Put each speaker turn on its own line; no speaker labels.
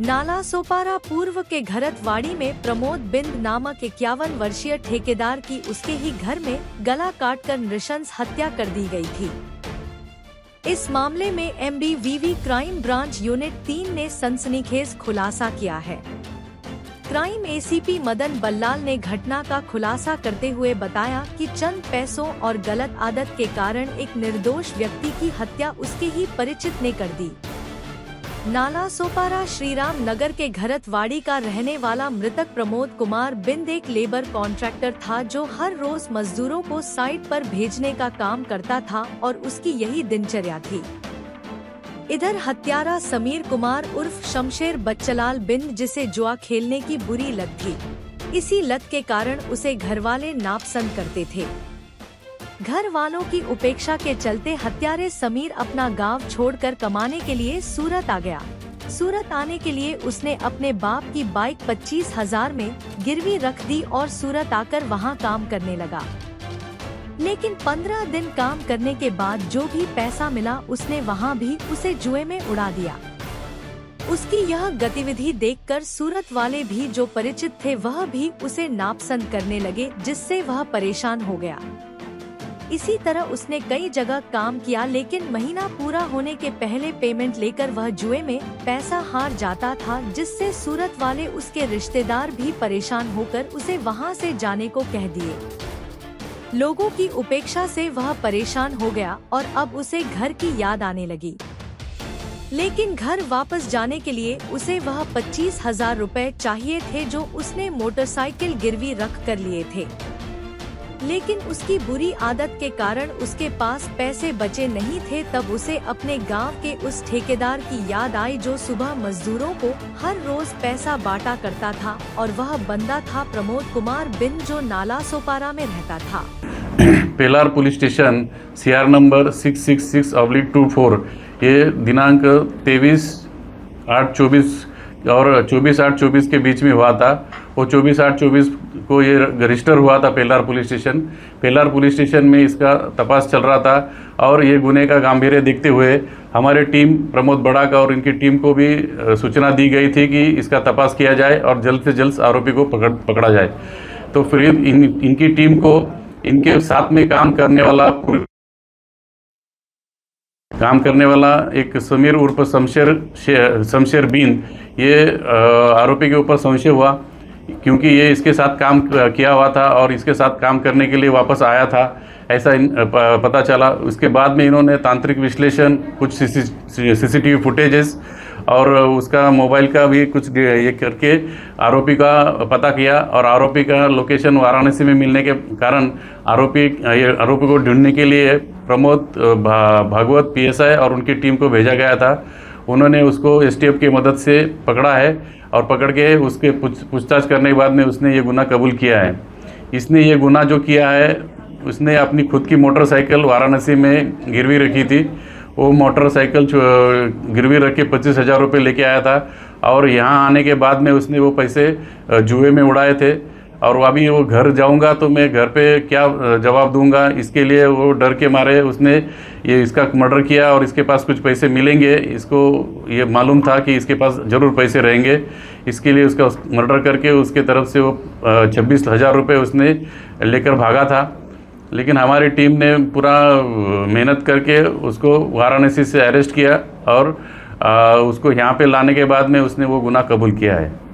नाला सोपारा पूर्व के घरतवाड़ी में प्रमोद बिंद नामक 51 वर्षीय ठेकेदार की उसके ही घर में गला काटकर नृशंस हत्या कर दी गई थी। इस मामले में MBVV क्राइम ब्रांच यूनिट 3 ने सनसनीखेज खुलासा किया है। क्राइम ACP मदन बल्लाल ने घटना का खुलासा करते हुए बताया कि चंद पैसों और गलत आदत के कारण एक निर्दोष व्यक्ति की हत्या उसके ही परिचित ने कर दी। नाला सोपारा श्रीराम नगर के घरतवाड़ी का रहने वाला मृतक प्रमोद कुमार बिंद एक लेबर कॉन्ट्रैक्टर था जो हर रोज मजदूरों को साइट पर भेजने का काम करता था और उसकी यही दिनचर्या थी। इधर हत्यारा समीर कुमार उर्फ शमशेर बच्चलाल बिंद जिसे जुआ खेलने की बुरी लत थी। इसी लत के कारण उसे घरवाले नापसंद करते थे। घर वालों की उपेक्षा के चलते हत्यारे समीर अपना गांव छोड़कर कमाने के लिए सूरत आ गया। सूरत आने के लिए उसने अपने बाप की बाइक 25,000 में गिरवी रख दी और सूरत आकर वहां काम करने लगा। लेकिन 15 दिन काम करने के बाद जो भी पैसा मिला उसने वहां भी उसे जुए में उड़ा दिया। उसकी यह गतिविधि देखकर सूरत वाले भी जो परिचित थे वह भी उसे नापसंद करने लगे, जिससे वह परेशान हो गया। इसी तरह उसने कई जगह काम किया, लेकिन महीना पूरा होने के पहले पेमेंट लेकर वह जुए में पैसा हार जाता था, जिससे सूरत वाले उसके रिश्तेदार भी परेशान होकर उसे वहां से जाने को कह दिए। लोगों की उपेक्षा से वह परेशान हो गया और अब उसे घर की याद आने लगी। लेकिन घर वापस जाने के लिए उसे वह 25,000 रुपए चाहिए थे जो उसने मोटरसाइकिल गिरवी रख कर लिए थे। लेकिन उसकी बुरी आदत के कारण उसके पास पैसे बचे नहीं थे। तब उसे अपने गांव के उस ठेकेदार की याद आई जो सुबह मजदूरों को हर रोज पैसा बांटा करता था, और वह बंदा था प्रमोद कुमार बिंद जो नाला सोपारा में रहता था।
Pillar police station CR number 666/24 ये दिनांक 23/8/24 और 24/8/24 के बीच में हुआ था। वो 24/8/24 को ये रजिस्टर हुआ था pillar police station. Pillar police station में इसका तपास चल रहा था और ये गुने का गंभीर्य देखते हुए हमारे टीम प्रमोद बड़ा का और इनकी टीम को भी सूचना दी गई थी कि इसका तपास किया जाए और जल्द से जल्द आरोपी को पकड़ा जाए। तो फिर इनकी टीम को इनके साथ में काम करने वाला एक समीर उर्फ शमशेर बिंद, ये आरोपी के ऊपर संशय हुआ क्योंकि ये इसके साथ काम किया हुआ था और इसके साथ काम करने के लिए वापस आया था, ऐसा पता चला। उसके बाद में इन्होंने तांत्रिक विश्लेषण, कुछ CCTV फुटेजेस और उसका मोबाइल का भी कुछ ये करके आरोपी का पता किया और आरोपी का लोकेशन वाराणसी में मिलने के कारण आरोपी को ढूंढने के लिए प्रमोद भागवत PSI और उनकी टीम को भेजा गया था। उन्होंने उसको STF की मदद से पकड़ा है और पकड़ के उसके पूछताछ करने के बाद में उसने ये गुनाह कबूल किया है। इसने ये गुनाह जो किया है, उसने अपनी खुद की मोटरसाइकिल वाराणसी में गिरवी रखी थी। वो मोटरसाइकिल गिरवी रख के 25,000 रुपये लेके आया था और यहाँ आने के बाद में उसने वो पैसे जुए में उड़ाए थे। और अभी वो घर जाऊंगा तो मैं घर पे क्या जवाब दूंगा, इसके लिए वो डर के मारे उसने ये इसका मर्डर किया और इसके पास कुछ पैसे मिलेंगे, इसको ये मालूम था कि इसके पास ज़रूर पैसे रहेंगे। इसके लिए उसका मर्डर करके उसके तरफ से वो 26,000 रुपये उसने लेकर भागा था। लेकिन हमारी टीम ने पूरा मेहनत करके उसको वाराणसी से अरेस्ट किया और उसको यहाँ पे लाने के बाद में उसने वो गुनाह कबूल किया है।